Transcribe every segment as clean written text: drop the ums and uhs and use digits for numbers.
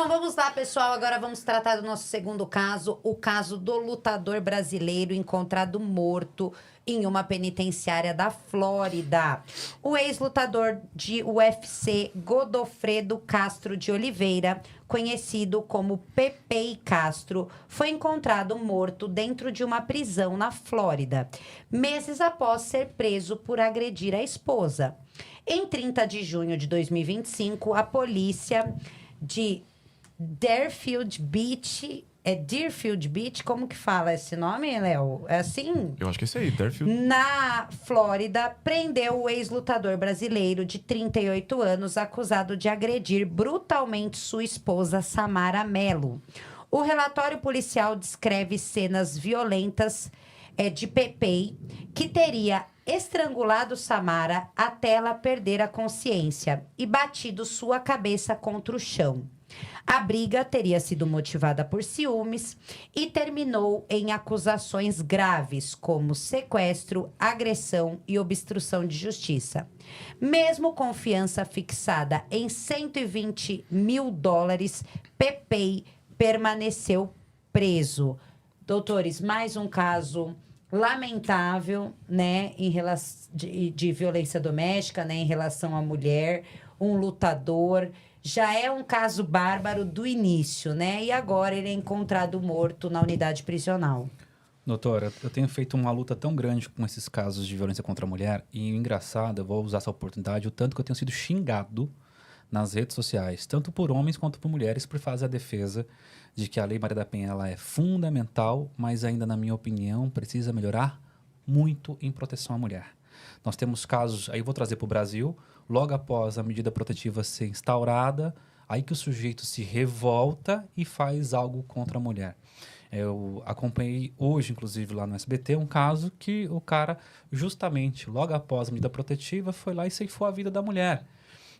Bom, vamos lá, pessoal. Agora vamos tratar do nosso segundo caso, o caso do lutador brasileiro encontrado morto em uma penitenciária da Flórida. O ex-lutador de UFC, Godofredo Castro de Oliveira, conhecido como Pepe Castro, foi encontrado morto dentro de uma prisão na Flórida, meses após ser preso por agredir a esposa. Em 30 de junho de 2025, a polícia de Deerfield Beach. É Deerfield Beach? Como que fala esse nome, Léo? É assim? Eu acho que é isso aí, Deerfield. Na Flórida, prendeu o ex-lutador brasileiro de 38 anos, acusado de agredir brutalmente sua esposa, Samara Mello. O relatório policial descreve cenas violentas de Pepe, que teria estrangulado Samara até ela perder a consciência e batido sua cabeça contra o chão. A briga teria sido motivada por ciúmes e terminou em acusações graves, como sequestro, agressão e obstrução de justiça. Mesmo com fiança fixada em $120 mil, Pepe permaneceu preso. Doutores, mais um caso lamentável, né, em relação de violência doméstica, né, em relação à mulher, um lutador. Já é um caso bárbaro do início, né? E agora ele é encontrado morto na unidade prisional. Doutora, eu tenho feito uma luta tão grande com esses casos de violência contra a mulher e o engraçado, eu vou usar essa oportunidade, o tanto que eu tenho sido xingado nas redes sociais, tanto por homens quanto por mulheres, por fazer a defesa de que a Lei Maria da Penha ela é fundamental, mas ainda, na minha opinião, precisa melhorar muito em proteção à mulher. Nós temos casos, aí eu vou trazer para o Brasil, logo após a medida protetiva ser instaurada, aí que o sujeito se revolta e faz algo contra a mulher. Eu acompanhei hoje, inclusive, lá no SBT, um caso que o cara, justamente, logo após a medida protetiva, foi lá e ceifou a vida da mulher.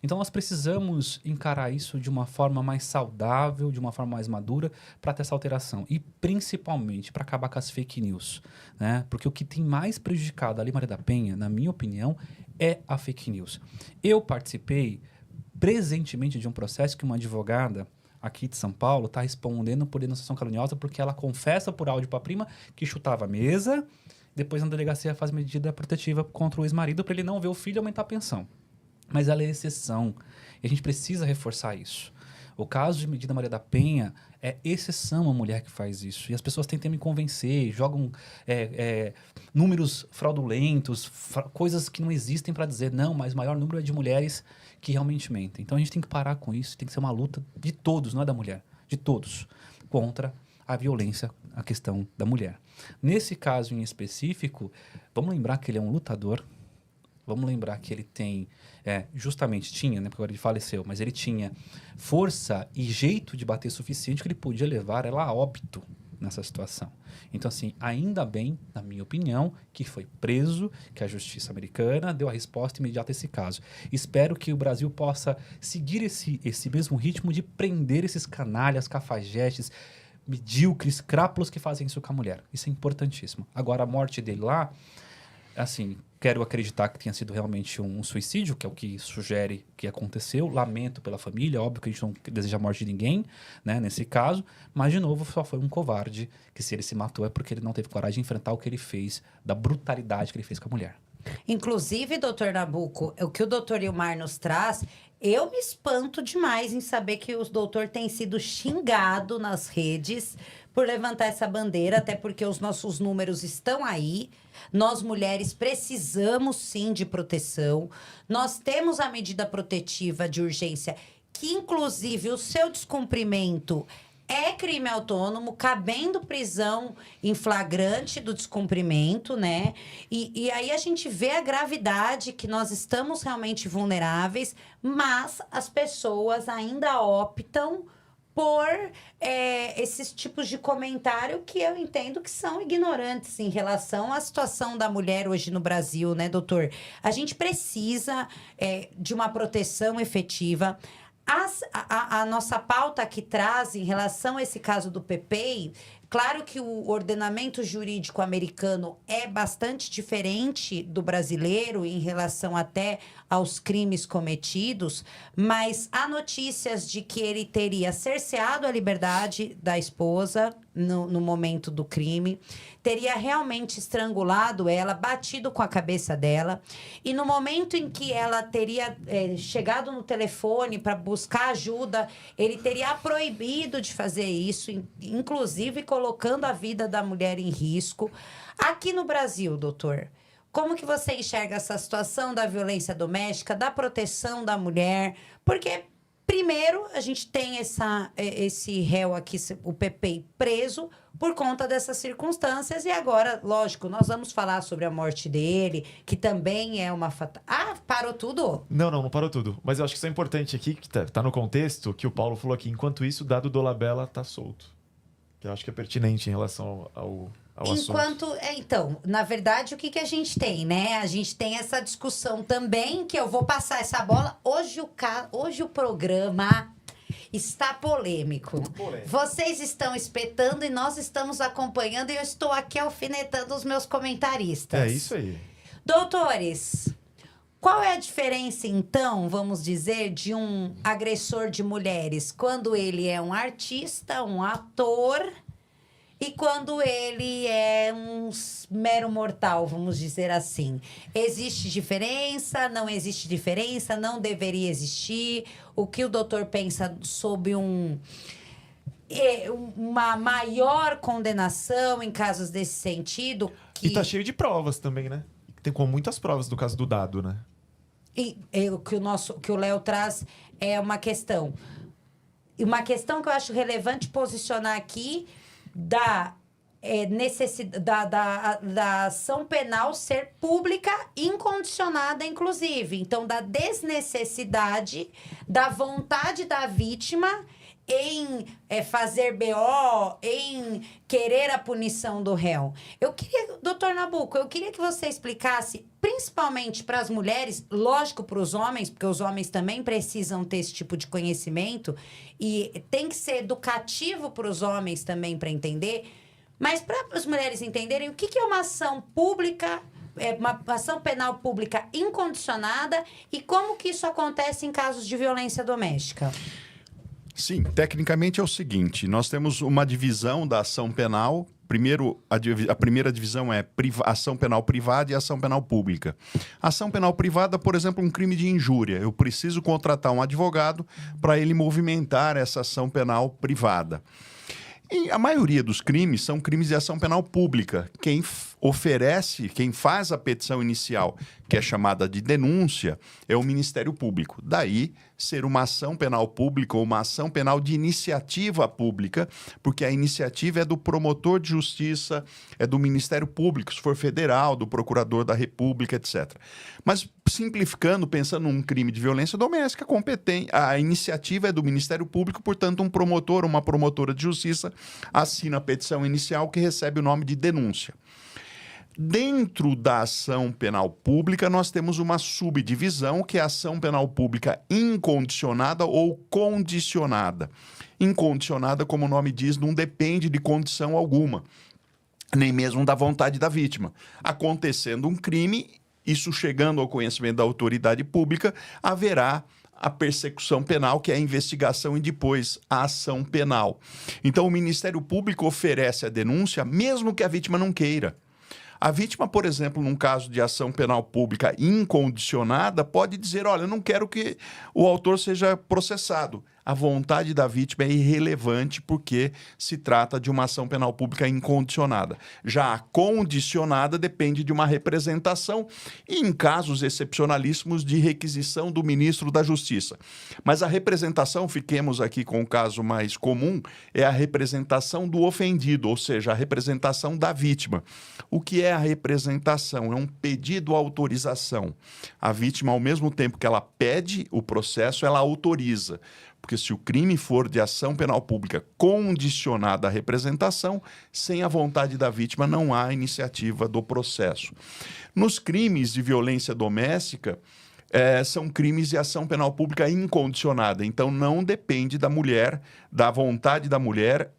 Então, nós precisamos encarar isso de uma forma mais saudável, de uma forma mais madura, para ter essa alteração. E, principalmente, para acabar com as fake news. Né? Porque o que tem mais prejudicado a Lei Maria da Penha, na minha opinião, é a fake news. Eu participei presentemente de um processo que uma advogada aqui de São Paulo está respondendo por denunciação caluniosa porque ela confessa por áudio para a prima que chutava a mesa, depois na delegacia faz medida protetiva contra o ex-marido para ele não ver o filho e aumentar a pensão. Mas ela é exceção. E a gente precisa reforçar isso. O caso de medida Maria da Penha é exceção a mulher que faz isso. E as pessoas tentam me convencer, jogam números fraudulentos, coisas que não existem para dizer, não, mas o maior número é de mulheres que realmente mentem. Então a gente tem que parar com isso, tem que ser uma luta de todos, não é da mulher, de todos, contra a violência, a questão da mulher. Nesse caso em específico, vamos lembrar que ele é um lutador. Vamos lembrar que ele tem, justamente tinha, né, porque agora ele faleceu, mas ele tinha força e jeito de bater suficiente que ele podia levar ela a óbito nessa situação. Então, assim, ainda bem, na minha opinião, que foi preso, que a justiça americana deu a resposta imediata a esse caso. Espero que o Brasil possa seguir esse mesmo ritmo de prender esses canalhas, cafajestes, medíocres, crápulos que fazem isso com a mulher. Isso é importantíssimo. Agora, a morte dele lá, assim, quero acreditar que tenha sido realmente um suicídio, que é o que sugere que aconteceu. Lamento pela família, óbvio que a gente não deseja a morte de ninguém, né, nesse caso. Mas, de novo, só foi um covarde que se ele se matou é porque ele não teve coragem de enfrentar o que ele fez, da brutalidade que ele fez com a mulher. Inclusive, doutor Nabuco, o que o doutor Ilmar nos traz, eu me espanto demais em saber que o doutor tem sido xingado nas redes por levantar essa bandeira, até porque os nossos números estão aí. Nós, mulheres, precisamos sim de proteção. Nós temos a medida protetiva de urgência, que inclusive o seu descumprimento é crime autônomo, cabendo prisão em flagrante do descumprimento, né? E aí a gente vê a gravidade que nós estamos realmente vulneráveis, mas as pessoas ainda optam por esses tipos de comentário que eu entendo que são ignorantes em relação à situação da mulher hoje no Brasil, né, doutor? A gente precisa de uma proteção efetiva. A nossa pauta que traz em relação a esse caso do Pepe, Claro que o ordenamento jurídico americano é bastante diferente do brasileiro em relação até aos crimes cometidos, mas há notícias de que ele teria cerceado a liberdade da esposa no momento do crime, teria realmente estrangulado ela, batido com a cabeça dela, e no momento em que ela teria chegado no telefone para buscar ajuda, ele teria proibido de fazer isso, inclusive colocando a vida da mulher em risco. Aqui no Brasil, doutor, como que você enxerga essa situação da violência doméstica, da proteção da mulher? Porque, primeiro, a gente tem esse réu aqui, o Pepei, preso por conta dessas circunstâncias. E agora, lógico, nós vamos falar sobre a morte dele, que também é uma fatal... Ah, parou tudo? Não parou tudo. Mas eu acho que isso é importante aqui, que tá no contexto, que o Paulo falou aqui. Enquanto isso, o Dado Dolabella tá solto. Que eu acho que é pertinente em relação ao assunto. Então, na verdade, o que a gente tem, né? A gente tem essa discussão também, que eu vou passar essa bola. Hoje o programa está polêmico. Vocês estão espetando e nós estamos acompanhando e eu estou aqui alfinetando os meus comentaristas. É isso aí. Doutores, qual é a diferença, então, vamos dizer, de um agressor de mulheres quando ele é um artista, um ator, e quando ele é um mero mortal, vamos dizer assim? Existe diferença? Não existe diferença? Não deveria existir? O que o doutor pensa sobre uma maior condenação em casos desse sentido? E tá cheio de provas também, né? Tem com muitas provas do caso do Dado, né? E que o Léo traz é uma questão. Uma questão que eu acho relevante posicionar aqui da necessidade da ação penal ser pública, incondicionada, inclusive. Então, da desnecessidade, da vontade da vítima em fazer BO, em querer a punição do réu. Doutor Nabuco, eu queria que você explicasse, principalmente para as mulheres, lógico para os homens, porque os homens também precisam ter esse tipo de conhecimento, e tem que ser educativo para os homens também para entender, mas para as mulheres entenderem o que é uma ação pública, uma ação penal pública incondicionada, e como que isso acontece em casos de violência doméstica. Sim, tecnicamente é o seguinte, nós temos uma divisão da ação penal. Primeiro, a primeira divisão é ação penal privada e ação penal pública. Ação penal privada, por exemplo, um crime de injúria. Eu preciso contratar um advogado para ele movimentar essa ação penal privada. E a maioria dos crimes são crimes de ação penal pública. Quem oferece, quem faz a petição inicial, que é chamada de denúncia, é o Ministério Público. Daí, ser uma ação penal pública ou uma ação penal de iniciativa pública, porque a iniciativa é do promotor de justiça, é do Ministério Público, se for federal, do procurador da República, etc. Mas, simplificando, pensando num crime de violência doméstica, a iniciativa é do Ministério Público, portanto, um promotor ou uma promotora de justiça assina a petição inicial que recebe o nome de denúncia. Dentro da ação penal pública, nós temos uma subdivisão, que é a ação penal pública incondicionada ou condicionada. Incondicionada, como o nome diz, não depende de condição alguma, nem mesmo da vontade da vítima. Acontecendo um crime, isso chegando ao conhecimento da autoridade pública, haverá a persecução penal, que é a investigação, e depois a ação penal. Então, o Ministério Público oferece a denúncia, mesmo que a vítima não queira. A vítima, por exemplo, num caso de ação penal pública incondicionada, pode dizer, olha, eu não quero que o autor seja processado. A vontade da vítima é irrelevante porque se trata de uma ação penal pública incondicionada. Já a condicionada depende de uma representação e, em casos excepcionalíssimos, de requisição do ministro da Justiça. Mas a representação, fiquemos aqui com o caso mais comum, é a representação do ofendido, ou seja, a representação da vítima. O que é a representação? É um pedido à autorização. A vítima, ao mesmo tempo que ela pede o processo, ela autoriza. Porque se o crime for de ação penal pública condicionada à representação, sem a vontade da vítima não há iniciativa do processo. Nos crimes de violência doméstica, são crimes de ação penal pública incondicionada. Então, não depende da mulher, da vontade da mulher,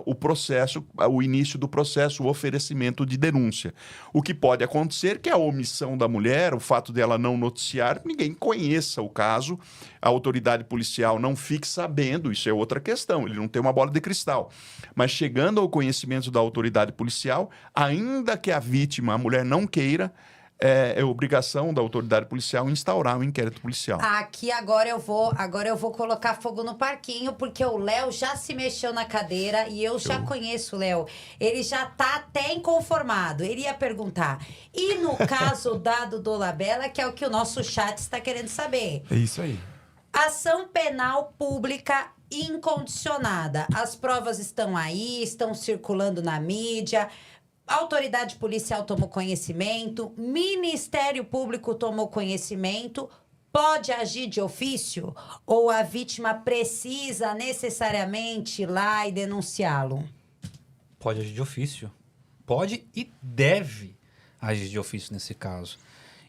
o processo, o início do processo, o oferecimento de denúncia. O que pode acontecer que a omissão da mulher, o fato dela não noticiar, ninguém conheça o caso, a autoridade policial não fique sabendo, isso é outra questão, ele não tem uma bola de cristal. Mas chegando ao conhecimento da autoridade policial, ainda que a vítima, a mulher, não queira, é obrigação da autoridade policial instaurar um inquérito policial. Aqui agora eu vou colocar fogo no parquinho, porque o Léo já se mexeu na cadeira e eu já conheço o Léo. Ele já tá até inconformado. Ele ia perguntar. E no caso dado do Dolabella, que é o que o nosso chat está querendo saber. É isso aí. Ação penal pública incondicionada. As provas estão aí, estão circulando na mídia. A autoridade policial tomou conhecimento, Ministério Público tomou conhecimento, pode agir de ofício ou a vítima precisa necessariamente ir lá e denunciá-lo? Pode agir de ofício. Pode e deve agir de ofício nesse caso.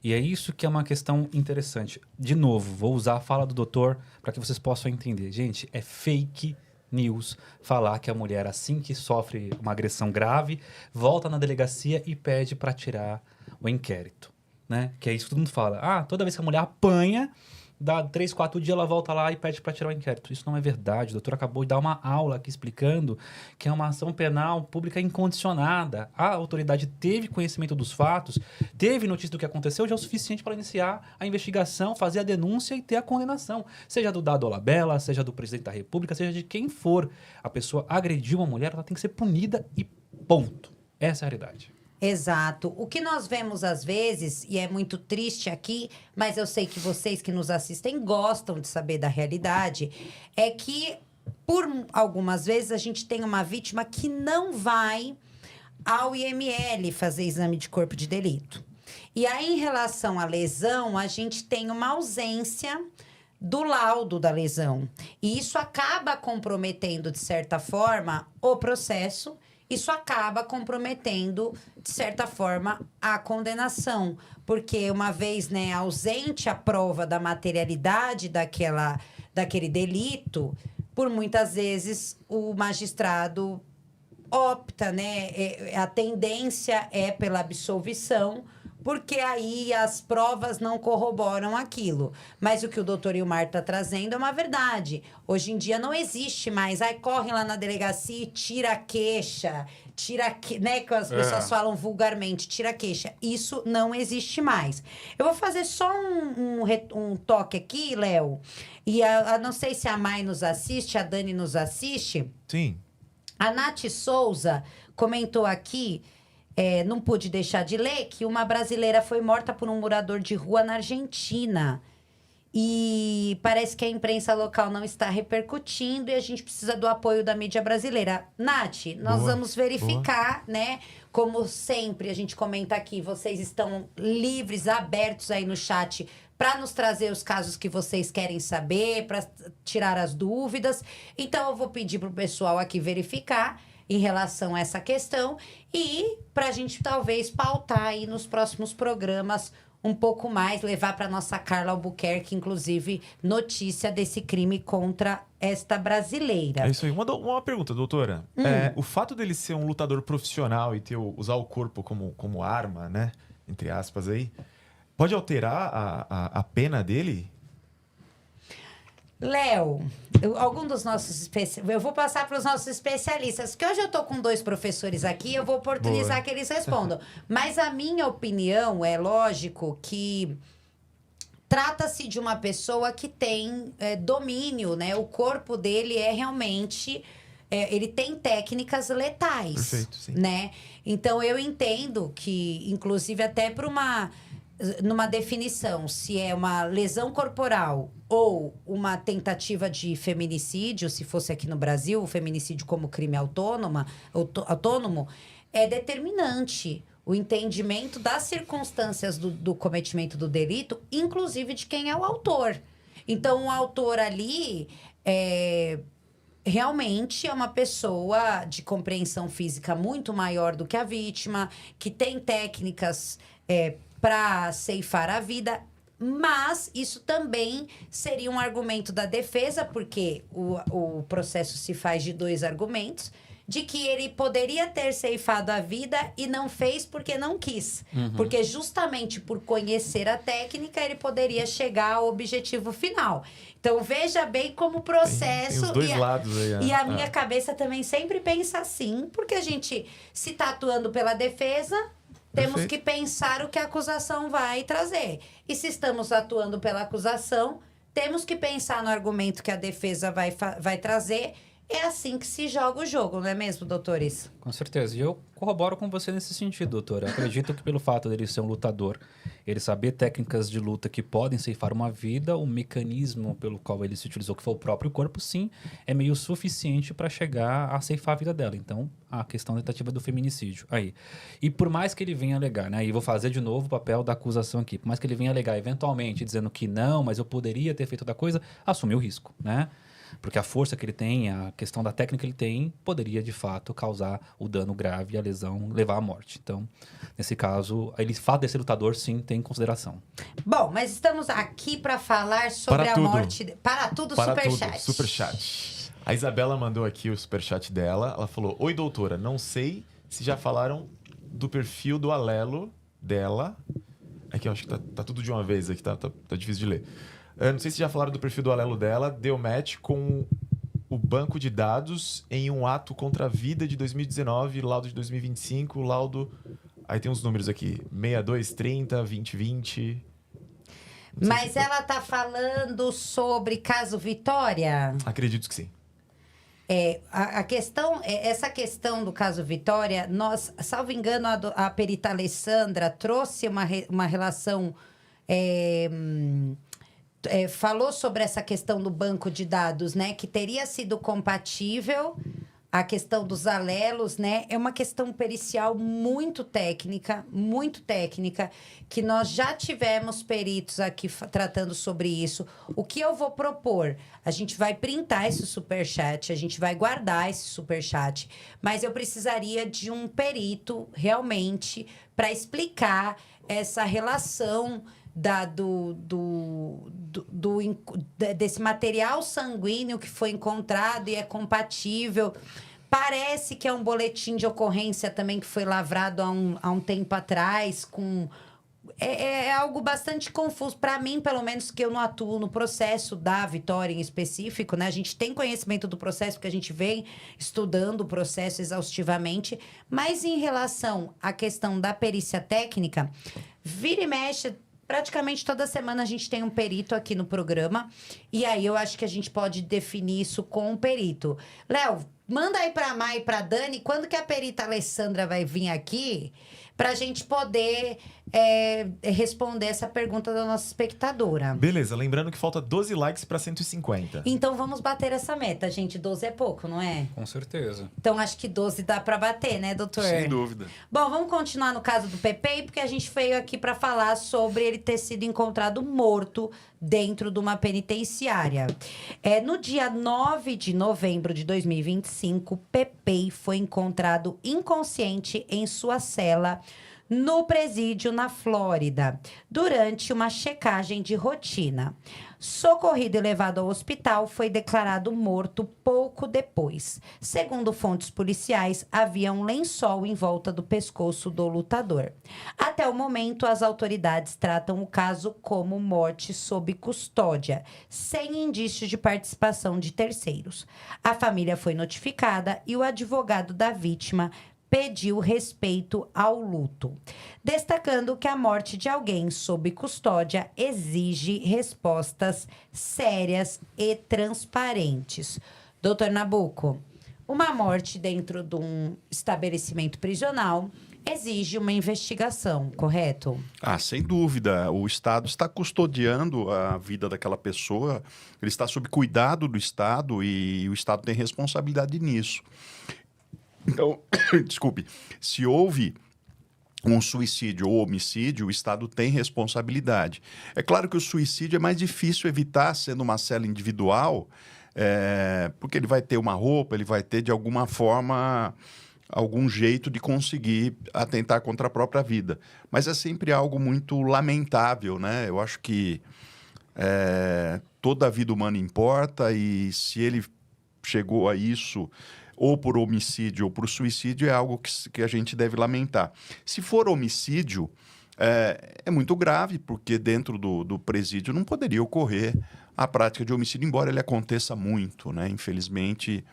E é isso que é uma questão interessante. De novo, vou usar a fala do doutor para que vocês possam entender. Gente, é fake news falar que a mulher, assim que sofre uma agressão grave, volta na delegacia e pede para tirar o inquérito, né? Que é isso que todo mundo fala. Toda vez que a mulher apanha, dá 3, 4 dias, ela volta lá e pede para tirar o inquérito. Isso não é verdade. O doutor acabou de dar uma aula aqui explicando que é uma ação penal pública incondicionada. A autoridade teve conhecimento dos fatos, teve notícia do que aconteceu, já é o suficiente para iniciar a investigação, fazer a denúncia e ter a condenação. Seja do Dolabella, seja do presidente da República, seja de quem for. A pessoa agrediu uma mulher, ela tem que ser punida e ponto. Essa é a realidade. Exato. O que nós vemos às vezes, e é muito triste aqui, mas eu sei que vocês que nos assistem gostam de saber da realidade, é que por algumas vezes a gente tem uma vítima que não vai ao IML fazer exame de corpo de delito. E aí, em relação à lesão, a gente tem uma ausência do laudo da lesão. E isso acaba comprometendo, de certa forma, o processo. Isso acaba comprometendo, de certa forma, a condenação. Porque uma vez, né, ausente a prova da materialidade daquele delito, por muitas vezes o magistrado opta, né? A tendência é pela absolvição, porque aí as provas não corroboram aquilo. Mas o que o doutor Ilmar está trazendo é uma verdade. Hoje em dia não existe mais. Corre lá na delegacia e tira a queixa. Né, que as pessoas falam vulgarmente, tira a queixa. Isso não existe mais. Eu vou fazer só um toque aqui, Léo. E não sei se a Mai nos assiste, a Dani nos assiste. Sim. A Nath Souza comentou aqui... não pude deixar de ler que uma brasileira foi morta por um morador de rua na Argentina. E parece que a imprensa local não está repercutindo e a gente precisa do apoio da mídia brasileira. Nath, nós vamos verificar, né? Como sempre a gente comenta aqui, vocês estão livres, abertos aí no chat para nos trazer os casos que vocês querem saber, para tirar as dúvidas. Então, eu vou pedir para o pessoal aqui verificar em relação a essa questão e para a gente talvez pautar aí nos próximos programas um pouco mais, levar para nossa Carla Albuquerque, inclusive, notícia desse crime contra esta brasileira. É isso aí. Uma pergunta, doutora. O fato dele ser um lutador profissional e usar o corpo como arma, né? Entre aspas aí, pode alterar a pena dele? Léo, eu vou passar para os nossos especialistas, porque hoje eu estou com 2 professores aqui, eu vou oportunizar que eles respondam. Mas a minha opinião é lógico que trata-se de uma pessoa que tem domínio, né? O corpo dele é realmente... ele tem técnicas letais. Perfeito, sim. Né? Então, eu entendo que, inclusive, até para numa definição, se é uma lesão corporal ou uma tentativa de feminicídio, se fosse aqui no Brasil, o feminicídio como crime autônomo, é determinante o entendimento das circunstâncias do cometimento do delito, inclusive de quem é o autor. Então, o autor ali realmente é uma pessoa de compreensão física muito maior do que a vítima, que tem técnicas para ceifar a vida. Mas isso também seria um argumento da defesa, porque o processo se faz de 2 argumentos, de que ele poderia ter ceifado a vida e não fez porque não quis. Porque justamente por conhecer a técnica, ele poderia chegar ao objetivo final. Então, veja bem como o processo... Tem os dois lados aí. E a minha cabeça também sempre pensa assim, porque a gente, se está atuando pela defesa, temos Perfeito. que pensar o que a acusação vai trazer. E se estamos atuando pela acusação, temos que pensar no argumento que a defesa vai trazer. É assim que se joga o jogo, não é mesmo, doutores? Com certeza. E eu corroboro com você nesse sentido, doutora. Acredito que pelo fato dele ser um lutador, ele saber técnicas de luta que podem ceifar uma vida, o mecanismo pelo qual ele se utilizou, que foi o próprio corpo, sim, é meio suficiente para chegar a ceifar a vida dela. Então, a questão da tentativa do feminicídio. Aí. E por mais que ele venha alegar, né? E vou fazer de novo o papel da acusação aqui. Por mais que ele venha alegar eventualmente, dizendo que não, mas eu poderia ter feito outra coisa, assume o risco, né? Porque a força que ele tem, a questão da técnica que ele tem, poderia, de fato, causar o dano grave, a lesão, levar à morte. Então, nesse caso, ele fato de ser lutador, sim, tem em consideração. Bom, mas estamos aqui para falar sobre a morte... Para tudo, superchat. Superchat. A Isabela mandou aqui o superchat dela. Ela falou, oi, doutora, não sei se já falaram do perfil do Alelo dela. Aqui, eu acho que tá tudo de uma vez aqui, tá difícil de ler. Eu não sei se já falaram do perfil do Alelo dela, deu match com o banco de dados em um ato contra a vida de 2019, laudo de 2025, laudo... Aí tem uns números aqui, 6230, 2020... Mas ela tá falando sobre caso Vitória? Acredito que sim. Essa questão do caso Vitória, nós, salvo engano, a perita Alessandra trouxe uma relação... falou sobre essa questão do banco de dados, né? Que teria sido compatível a questão dos alelos, né? É uma questão pericial muito técnica, que nós já tivemos peritos aqui tratando sobre isso. O que eu vou propor? A gente vai printar esse superchat, a gente vai guardar esse superchat, mas eu precisaria de um perito, realmente, para explicar essa relação desse material sanguíneo que foi encontrado e é compatível. Parece que é um boletim de ocorrência também que foi lavrado há um tempo atrás. É algo bastante confuso. Para mim, pelo menos, que eu não atuo no processo da Vitória em específico, né? A gente tem conhecimento do processo, porque a gente vem estudando o processo exaustivamente. Mas em relação à questão da perícia técnica, vira e mexe... Praticamente toda semana a gente tem um perito aqui no programa. E aí eu acho que a gente pode definir isso com um perito. Léo, manda aí pra Mai e pra Dani, quando que a perita Alessandra vai vir aqui pra gente poder responder essa pergunta da nossa espectadora. Beleza, lembrando que falta 12 likes para 150. Então vamos bater essa meta, gente. 12 é pouco, não é? Com certeza. Então acho que 12 dá pra bater, né, doutor? Sem dúvida. Bom, vamos continuar no caso do Pepe, porque a gente veio aqui para falar sobre ele ter sido encontrado morto dentro de uma penitenciária. No dia 9 de novembro de 2025, Pepe foi encontrado inconsciente em sua cela no presídio na Flórida, durante uma checagem de rotina. Socorrido e levado ao hospital, foi declarado morto pouco depois. Segundo fontes policiais, havia um lençol em volta do pescoço do lutador. Até o momento, as autoridades tratam o caso como morte sob custódia, sem indício de participação de terceiros. A família foi notificada e o advogado da vítima pediu respeito ao luto, destacando que a morte de alguém sob custódia exige respostas sérias e transparentes. Doutor Nabuco, uma morte dentro de um estabelecimento prisional exige uma investigação, correto? Sem dúvida. O Estado está custodiando a vida daquela pessoa, ele está sob cuidado do Estado e o Estado tem responsabilidade nisso. Então, desculpe, se houve um suicídio ou homicídio, o Estado tem responsabilidade. É claro que o suicídio é mais difícil evitar sendo uma cela individual, porque ele vai ter uma roupa, ele vai ter de alguma forma algum jeito de conseguir atentar contra a própria vida. Mas é sempre algo muito lamentável, né? Eu acho que toda a vida humana importa e se ele chegou a isso ou por homicídio ou por suicídio é algo que a gente deve lamentar. Se for homicídio, é muito grave, porque dentro do presídio não poderia ocorrer a prática de homicídio, embora ele aconteça muito, né? Infelizmente,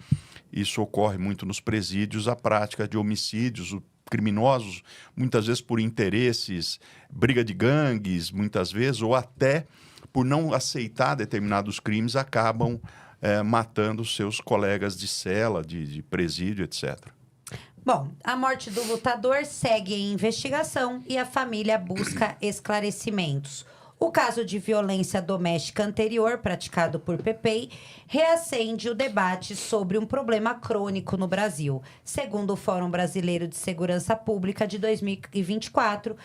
isso ocorre muito nos presídios, a prática de homicídios, criminosos, muitas vezes por interesses, briga de gangues, muitas vezes, ou até por não aceitar determinados crimes, acabam matando seus colegas de cela, de presídio, etc. Bom, a morte do lutador segue em investigação e a família busca esclarecimentos. O caso de violência doméstica anterior, praticado por Pepei, reacende o debate sobre um problema crônico no Brasil. Segundo o Fórum Brasileiro de Segurança Pública de 2024,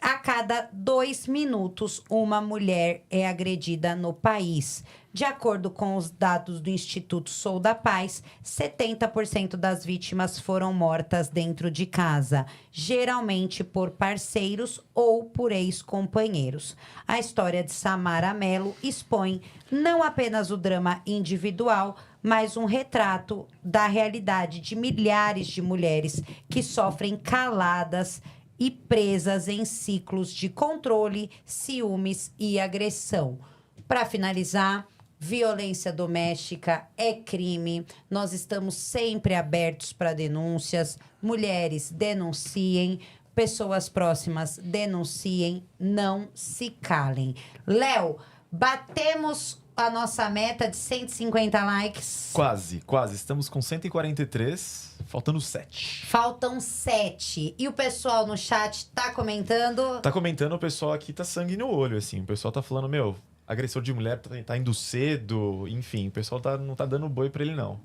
a cada 2 minutos, uma mulher é agredida no país. De acordo com os dados do Instituto Sou da Paz, 70% das vítimas foram mortas dentro de casa, geralmente por parceiros ou por ex-companheiros. A história de Samara Mello expõe não apenas o drama individual, mas um retrato da realidade de milhares de mulheres que sofrem caladas e presas em ciclos de controle, ciúmes e agressão. Para finalizar, violência doméstica é crime. Nós estamos sempre abertos para denúncias. Mulheres, denunciem. Pessoas próximas, denunciem. Não se calem. Léo, batemos a nossa meta de 150 likes. Quase. Estamos com 143, faltando 7. Faltam 7. E o pessoal no chat tá comentando? Tá comentando, o pessoal aqui tá sangue no olho, assim. O pessoal tá falando, agressor de mulher tá indo cedo, enfim. O pessoal não tá dando boi pra ele, não.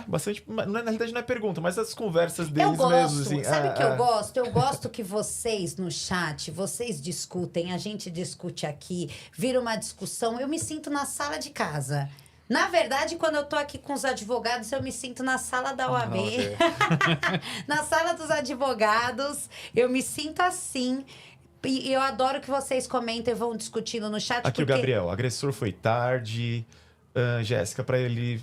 Bastante... Na realidade não é pergunta, mas as conversas deles mesmos, assim. Sabe o que eu gosto? Eu gosto que vocês no chat, vocês discutem, a gente discute aqui, vira uma discussão. Eu me sinto na sala de casa. Na verdade, quando eu tô aqui com os advogados, eu me sinto na sala da OAB. Na sala dos advogados, eu me sinto assim. E eu adoro que vocês comentem e vão discutindo no chat. Aqui porque... o Gabriel, agressor foi tarde. Jéssica, pra ele,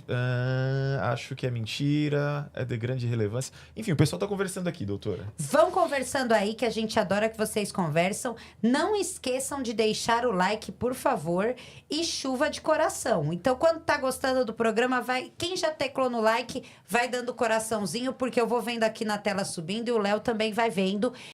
acho que é mentira, é de grande relevância. Enfim, o pessoal tá conversando aqui, doutora. Vão conversando aí, que a gente adora que vocês conversam. Não esqueçam de deixar o like, por favor, e chuva de coração. Então, quando tá gostando do programa, quem já teclou no like, vai dando coraçãozinho, porque eu vou vendo aqui na tela subindo e o Léo também vai vendo.